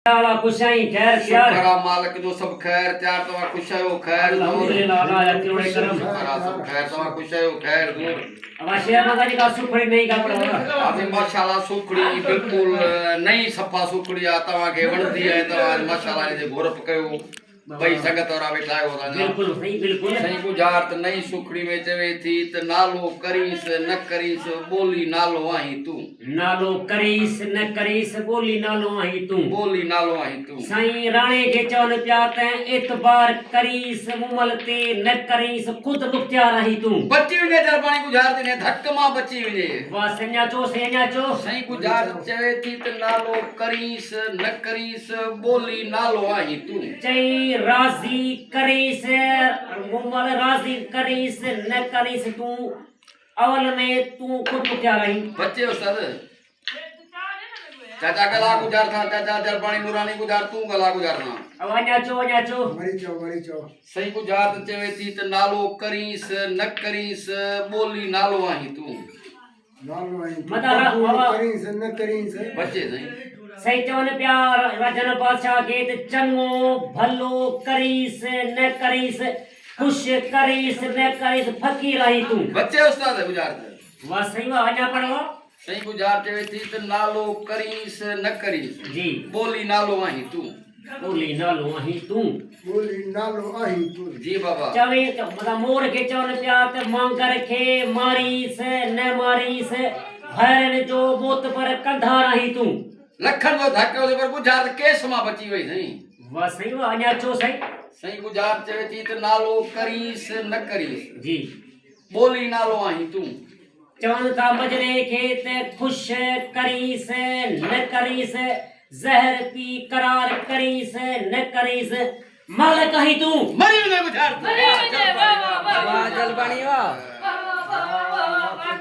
ताला खुशाई खैर प्यार शुक्र आ मालिक जो सब खैर त्यार तवा खुश आयो खैर दूर अल्हम्दुलिल्लाह अल्लाह या किरोड़े करम शुक्र आ सब खैर तवा खुश आयो खैर दूर अब शेर माता जी का सुखड़ी नहीं का पड़ा अभी माशाल्लाह सुखड़ी बिल्कुल नई सफा सुखड़ी आ तवा के वणदी है तवा माशाल्लाह जे घोर पकयो भाई संगत और बैठा हो बिल्कुल सही गुजारत नई सुखड़ी में चवे थी त नालो करीस न करीस बोली नालो आई तू नालो करीस न करीस बोली नालो आई तू बोली नालो आई तू साईं राणे के चवन प्याते इतबार करीस मुमल ते न करीस खुद मुख्तियार आई तू बची विने दरबानी गुजारत ने धक मां बची विने वाह सन्या चो सही गुजारत चवे थी त नालो करीस न करीस बोली नालो आई तू चई राजी करीस मुमल राजी करीस न करीस तू अवल में तू खुद मुख्तियार आई बच्चे उस्ताद चाचा गला गुजार था चाचा दरबानी नूरानी गुजार तू गला गुजारना अब अन्या चो मरी चो सही गुजारत चवे थी त नालो करीस न करीस बोली नालो आई तू नालो आई मता करीस न करीस बच्चे नहीं सही चवन प्यार राजन बादशाह के त चंगो भलो करीस न करीस खुश करीस न करीस फकीर आई तू बच्चे उस्ताद गुजारत वाह सही वाह अन्या पढ़ो सही गुजार चवे थी त नालो करीस न करीस जी बोली नालो आई तू बोली नालो आई तू बोली नालो आई तू जी बाबा चवे मतलब मोर के चवन प्यार त मांग रखे मारीस न मारीस भैरन जो मोत पर कंधा रही तू लखन जो धक्के उदे पर गुजार केस मां बची वई नहीं वाह सही वाह अन्या चो सही सही गुजार चवे थी त नालो करीस न करीस जी बोली नालो आई तू चवन था मजरे खेत खुश करीस न करीस जहर पी करार करीस न करीस मालिक ही तू मरी ने गुजार वाह जलपानी वाह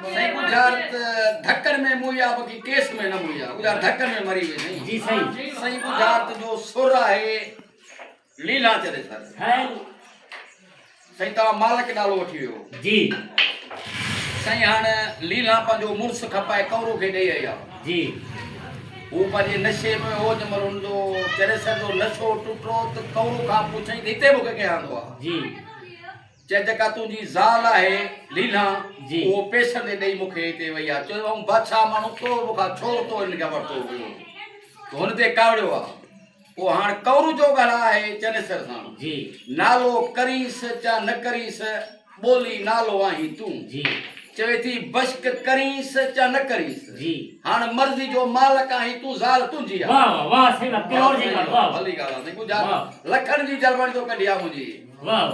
सही गुजारत धक्कन में मुया बाकी केस में न मुया गुजार धक्कन में मरी हुई नहीं जी सही सही गुजारत जो सुरा है लीला चले सर है सही तवा मालिक नालो वठी वियो जी सही हाणे लीला पंहिंजो मुड़ुस खपाए कौरो खे ॾेई आई आहे जी हू पंहिंजे नशे में हो जमल हुनजो चरेसर जो नशो टुटो त कौरो खां पुछई त हिते मूंखे कंहिं आंदो आहे जी चए जेका तुंहिंजी ज़ाल आहे लीला जी। उहो पेसनि ते ॾेई मूंखे हिते वई आहे चयो ऐं बादशाह माण्हू तो मूंखां छो तो हिनखे वरितो हुयो त हुन ते कावड़ियो आहे पोइ हाणे कौरू जो ॻाल्हि आहे चनेसर सां जी नालो करीस चा न करीस बोली नालो आई तूं जी चवे थी बश्क करीस चा न करीस जी हाणे मर्ज़ी जो मालिक आहीं तूं ज़ाल तुंहिंजी आहे वाह वाह सही वाह प्योर जी वाह भली ॻाल्हि आहे वाह। लखनि जी जलवण जो कढी आहे मुंहिंजी वाह